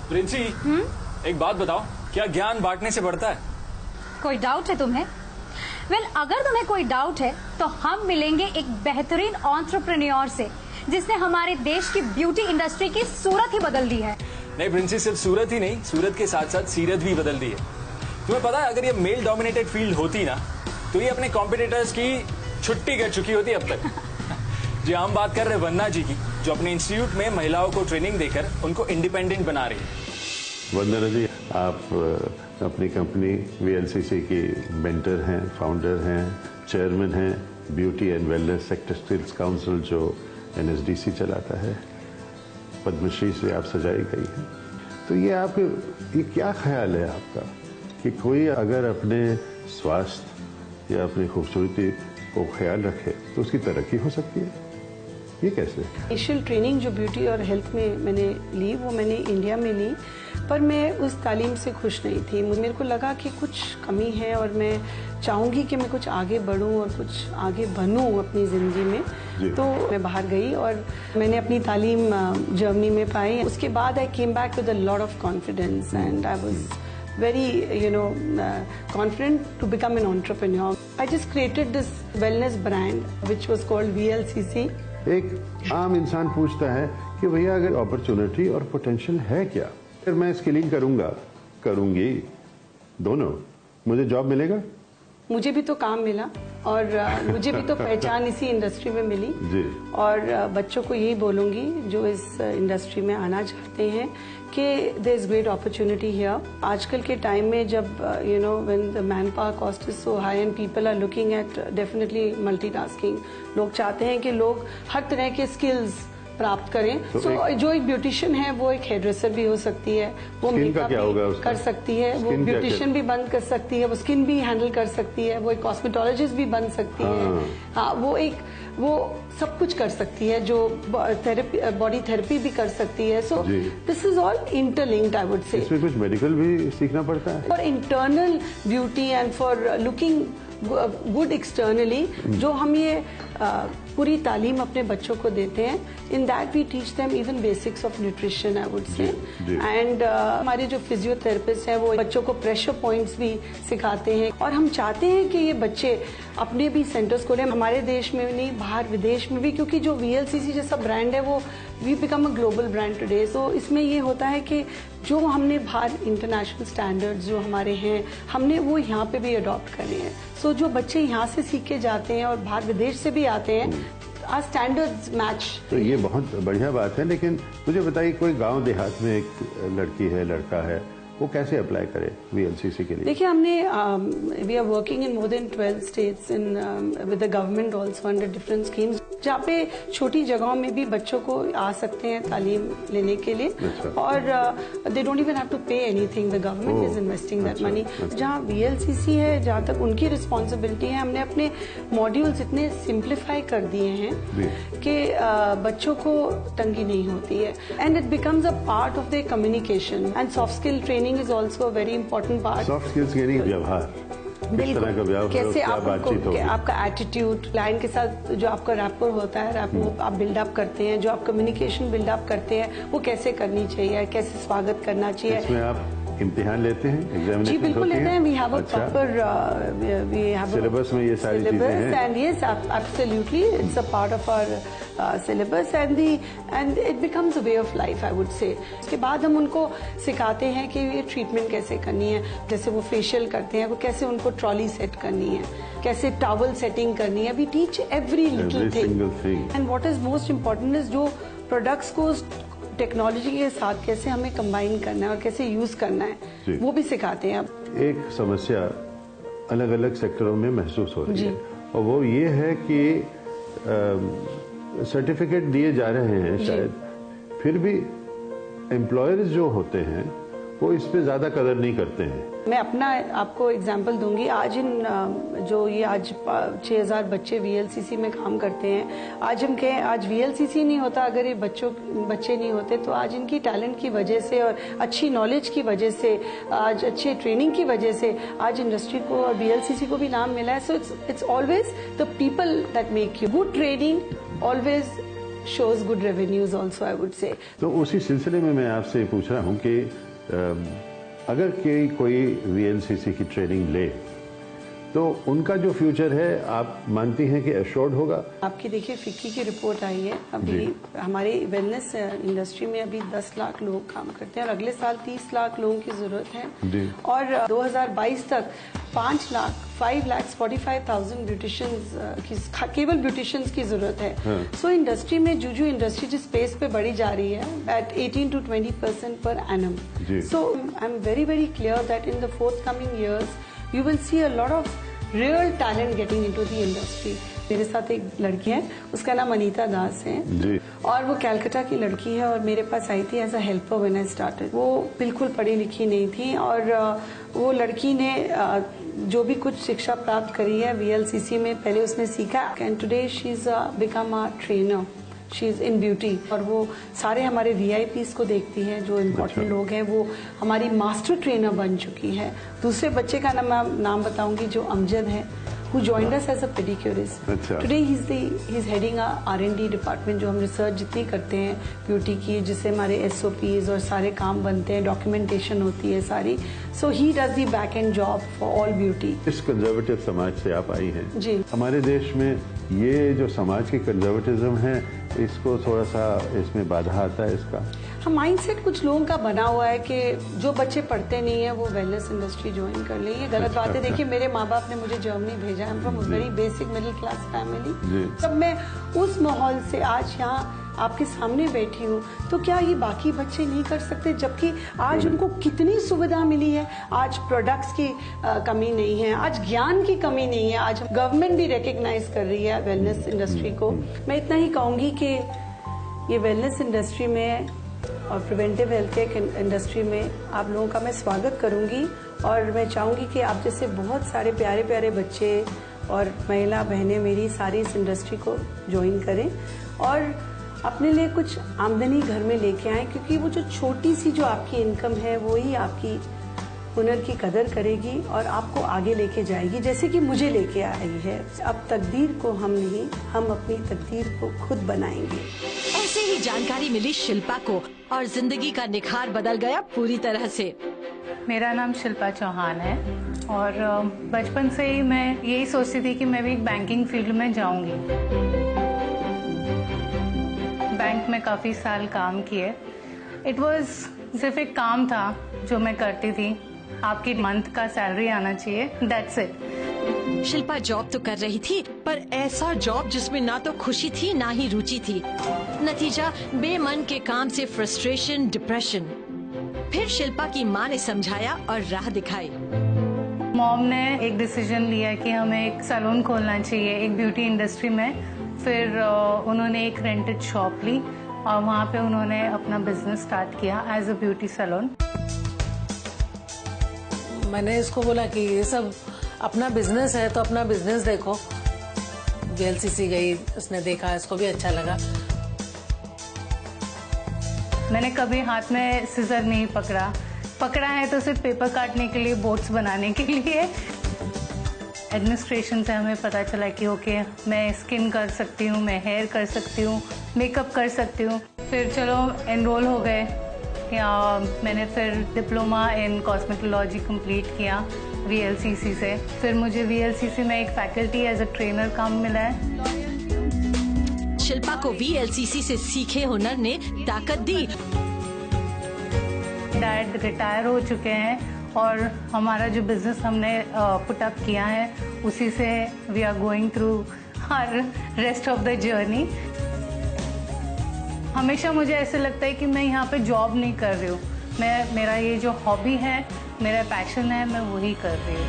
प्रिंसी, एक बात बताओ, क्या ज्ञान बांटने से बढ़ता है? कोई डाउट है तुम्हें? अगर तुम्हें कोई डाउट है तो हम मिलेंगे एक बेहतरीन एंटरप्रेन्योर से जिसने हमारे देश की ब्यूटी इंडस्ट्री की सूरत ही बदल दी है। नहीं प्रिंसी, सिर्फ सूरत ही नहीं, सूरत के साथ साथ सीरत भी बदल दी है। तुम्हें पता है, अगर ये मेल डोमिनेटेड फील्ड होती ना तो ये अपने कॉम्पिटिटर्स की छुट्टी कर चुकी होती अब तक। जी, हम बात कर रहे हैं वंदना जी की, जो अपने इंस्टीट्यूट में महिलाओं को ट्रेनिंग देकर उनको इंडिपेंडेंट बना रही है। वंदना जी, आप अपनी कंपनी VLCC की मेंटर हैं, फाउंडर हैं, चेयरमैन हैं, beauty and wellness sector skills council जो NSDC चलाता है, पद्मश्री से आप सजाई गई हैं। तो ये क्या ख्याल है आपका कि कोई अगर अपने स्वास्थ्य या अपनी खूबसूरती को ख्याल रखे तो उसकी तरक्की हो सकती है? ये कैसे? इनिशियल ट्रेनिंग जो ब्यूटी और हेल्थ में मैंने ली वो मैंने इंडिया में ली, पर मैं उस तालीम से खुश नहीं थी। मेरे को लगा कि कुछ कमी है और मैं चाहूँगी कि मैं कुछ आगे बढ़ूँ और कुछ आगे बनूँ अपनी ज़िंदगी में। तो मैं बाहर गई और मैंने अपनी तालीम जर्मनी में पाई। उसके बाद I came back with a lot of confidence and I was very confident to become an entrepreneur. I just created this wellness brand which was called VLCC. एक आम इंसान पूछता है कि भैया अगर अपॉर्चुनिटी और पोटेंशियल है क्या, फिर मैं स्किलिंग करूंगी दोनों, मुझे जॉब मिलेगा? मुझे भी तो काम मिला और मुझे भी तो पहचान इसी इंडस्ट्री में मिली जी। और बच्चों को यही बोलूंगी जो इस इंडस्ट्री में आना चाहते हैं कि there is great opportunity here. आजकल के टाइम में जब when the manpower cost is so high and people are looking at definitely multitasking, लोग चाहते हैं कि लोग हर तरह के स्किल्स प्राप्त करें। तो जो एक ब्यूटिशियन है वो एक हेयर ड्रेसर भी हो सकती है, वो मेकअप भी कर सकती है, वो ब्यूटिशियन भी बन कर सकती है, वो स्किन भी हैंडल कर सकती है, वो एक कॉस्मेटोलॉजिस्ट भी बन सकती है। हाँ, वो सब कुछ कर सकती है, जो बॉडी थेरेपी भी कर सकती है। So this is all interlinked, I would से। इसमें कुछ मेडिकल भी सीखना पड़ता है for internal beauty and for looking good externally. जो हम ये पूरी तालीम अपने बच्चों को देते हैं, in that we teach them even basics of nutrition, I would say. And हमारे जो फिजियोथेरेपिस्ट हैं वो बच्चों को प्रेशर पॉइंट्स भी सिखाते हैं और हम चाहते हैं कि ये बच्चे अपने भी सेंटर्स खोलें, हमारे देश में नहीं बाहर विदेश में भी, क्योंकि जो VLCC जैसा ब्रांड है वो we become a global brand today. So इसमें ये होता है कि जो हमने बाहर इंटरनेशनल स्टैंडर्ड्स जो हमारे हैं, हमने वो यहाँ पे भी अडॉप्ट करे हैं। सो जो बच्चे यहाँ से सीख के जाते हैं और बाहर विदेश से भी आते हैं, आवर स्टैंडर्ड्स मैच। तो ये बहुत बढ़िया बात है, लेकिन मुझे बताइए, कोई गांव देहात में एक लड़की है, लड़का है, वो कैसे अप्लाई करे VLCC के लिए? देखिए, हमने we are working in more than 12 states in with the government also under different schemes, जहाँ पे छोटी जगहों में भी बच्चों को आ सकते हैं तालीम लेने के लिए। और they don't even have to pay anything, the government is investing that money. जहाँ VLCC है, जहाँ तक उनकी रिस्पॉन्सिबिलिटी है, हमने अपने मॉड्यूल्स इतने सिंप्लीफाई कर दिए हैं कि बच्चों को तंगी नहीं होती है and it becomes a part of the communication and soft skill training is also a very important part. Soft skills यानी व्यवहार, किस तरह का व्यवहार, कैसे आपका एटीट्यूड, क्लाइंट के साथ जो आपका रैपर होता है, आप बिल्डअप करते हैं, जो आप कम्युनिकेशन बिल्डअप करते हैं, वो कैसे करनी चाहिए, कैसे स्वागत करना चाहिए। इसमें आप इम्तिहान लेते हैं, एग्जामिनेशन? जी बिल्कुल लेते हैं। We have a proper syllabus में ये सारी चीजें हैं and yes absolutely it's a part of our syllabus and it becomes a way of life, I would say. इसके बाद हम उनको सिखाते हैं कि ये ट्रीटमेंट कैसे करनी है, जैसे वो फेशियल करते हैं, वो कैसे उनको ट्रॉली सेट करनी है, कैसे टॉवल सेटिंग करनी है। We teach every little thing and what is most important is जो प्रोडक्ट्स को टेक्नोलॉजी के साथ कैसे हमें कंबाइन करना है और कैसे यूज करना है, वो भी सिखाते हैं। एक समस्या अलग अलग सेक्टरों में महसूस हो रही है और वो ये है कि सर्टिफिकेट दिए जा रहे हैं शायद, फिर भी एम्प्लॉयर्स जो होते हैं वो इस पे ज्यादा कदर नहीं करते हैं। मैं अपना आपको एग्जांपल दूंगी। आज आज 6000 बच्चे VLCC में काम करते हैं। आज हम कहें आज VLCC नहीं होता, अगर ये बच्चे नहीं होते, तो आज इनकी टैलेंट की वजह से और अच्छी नॉलेज की वजह से, आज अच्छे ट्रेनिंग की वजह से आज इंडस्ट्री को और VLCC को भी नाम मिला है। So it's always the people that make you. Good training always shows good revenues also, I would say. तो उसी सिलसिले में मैं आपसे पूछ रहा हूँ कि अगर कोई VLCC की ट्रेनिंग ले तो उनका जो फ्यूचर है आप मानती हैं कि एश्योर्ड होगा? आपकी देखिए फिक्की की रिपोर्ट आई है अभी, हमारे वेलनेस इंडस्ट्री में अभी 10 लाख लोग काम करते हैं और अगले साल 30 लाख लोगों की जरूरत है और 2022 तक 5,45,000 ब्यूटिशियंस की केवल ब्यूटिशियंस की जरूरत है। सो इंडस्ट्री में जो इंडस्ट्री जिस स्पेस पे बढ़ी जा रही है eight 18 to 20% per annum. So I am very very clear that in the forthcoming years you will see a lot of real talent getting into the industry. मेरे साथ एक लड़की है, उसका नाम अनीता दास है जी। और वो कैलकाटा की लड़की है और मेरे पास आई थी as a helper when I started. वो बिल्कुल पढ़ी लिखी नहीं थी और वो लड़की ने जो भी कुछ शिक्षा प्राप्त करी है VLCC में पहले उसने सीखा and today she is become a trainer, she is in beauty. और वो सारे हमारे VIPs को देखती है, जो इम्पोर्टेंट लोग हैं, वो हमारी मास्टर ट्रेनर बन चुकी है। दूसरे बच्चे का नाम बताऊंगी जो अमजद है, who joined us as a pedicurist. Today he's heading a R&D department, जो हम रिसर्च जितनी करते हैं ब्यूटी की, जिससे हमारे SOPs और सारे काम बनते हैं, डॉक्यूमेंटेशन होती है सारी। So he does the back end job for all beauty. इस कंजर्वेटिव समाज से आप आई हैं जी। हमारे देश में ये जो समाज की कंजर्वेटिज्म है, इसको थोड़ा सा इसमें बाधा आता है इसका? माइंडसेट कुछ लोगों का बना हुआ है कि जो बच्चे पढ़ते नहीं है वो वेलनेस इंडस्ट्री ज्वाइन कर ले। ये गलत बात है। देखिए मेरे माँ बाप ने मुझे जर्मनी भेजा, I am from very basic middle class family. तब मैं उस माहौल से आज यहाँ आपके सामने बैठी हूँ, तो क्या ये बाकी बच्चे नहीं कर सकते? जबकि आज उनको कितनी सुविधा मिली है, आज प्रोडक्ट्स की कमी नहीं है, आज ज्ञान की कमी नहीं है, आज गवर्नमेंट भी रिकग्नाइज कर रही है वेलनेस इंडस्ट्री को। मैं इतना ही कहूंगी कि ये वेलनेस इंडस्ट्री में और प्रिवेंटिव हेल्थ केयर इंडस्ट्री में आप लोगों का मैं स्वागत करूंगी और मैं चाहूंगी कि आप जैसे बहुत सारे प्यारे प्यारे बच्चे और महिला बहनें मेरी सारी इस इंडस्ट्री को ज्वाइन करें और अपने लिए कुछ आमदनी घर में लेके आए, क्योंकि वो जो छोटी सी जो आपकी इनकम है वो ही आपकी हुनर की कदर करेगी और आपको आगे लेके जाएगी, जैसे कि मुझे लेके आई है। अब तकदीर को हम नहीं, हम अपनी तकदीर को खुद बनाएंगे। ऐसे ही जानकारी मिली शिल्पा को और जिंदगी का निखार बदल गया पूरी तरह से। मेरा नाम शिल्पा चौहान है और बचपन से ही मैं यही सोचती थी कि मैं भी बैंकिंग फील्ड में जाऊंगी। बैंक में काफी साल काम किए। इट वाज सिर्फ एक काम था जो मैं करती थी, आपकी मंथ का सैलरी आना चाहिए, दैट्स इट। शिल्पा जॉब तो कर रही थी, पर ऐसा जॉब जिसमें ना तो खुशी थी ना ही रुचि थी। नतीजा बेमन के काम से फ्रस्ट्रेशन, डिप्रेशन। फिर शिल्पा की माँ ने समझाया और राह दिखाई। मॉम ने एक डिसीजन लिया कि हमें एक सैलून खोलना चाहिए एक ब्यूटी इंडस्ट्री में। फिर उन्होंने एक रेंटेड शॉप ली और वहाँ पे उन्होंने अपना बिजनेस स्टार्ट किया एज अ ब्यूटी सैलून। मैंने इसको बोला कि ये सब अपना बिजनेस है तो अपना बिजनेस देखो। VLCC गई, उसने देखा, इसको भी अच्छा लगा। मैंने कभी हाथ में सिजर नहीं पकड़ा है तो सिर्फ पेपर काटने के लिए, बोट्स बनाने के लिए। एडमिनिस्ट्रेशन से हमें पता चला कि ओके मैं स्किन कर सकती हूँ, मैं हेयर कर सकती हूँ, मेकअप कर सकती हूँ। फिर चलो एनरोल हो गए या मैंने फिर डिप्लोमा इन कॉस्मेटोलॉजी कंप्लीट किया VLCC से। फिर मुझे VLCC में एक फैकल्टी एज अ ट्रेनर काम मिला है। शिल्पा को VLCC से सीखे हुनर ने ताकत दी। डैड रिटायर हो चुके हैं और हमारा जो बिजनेस हमने पुट अप किया है उसी से we are going through her rest of the journey. हमेशा मुझे ऐसे लगता है कि मैं यहाँ पे जॉब नहीं कर रही हूँ, मेरा ये जो हॉबी है, मेरा पैशन है, मैं वही कर रही हूँ।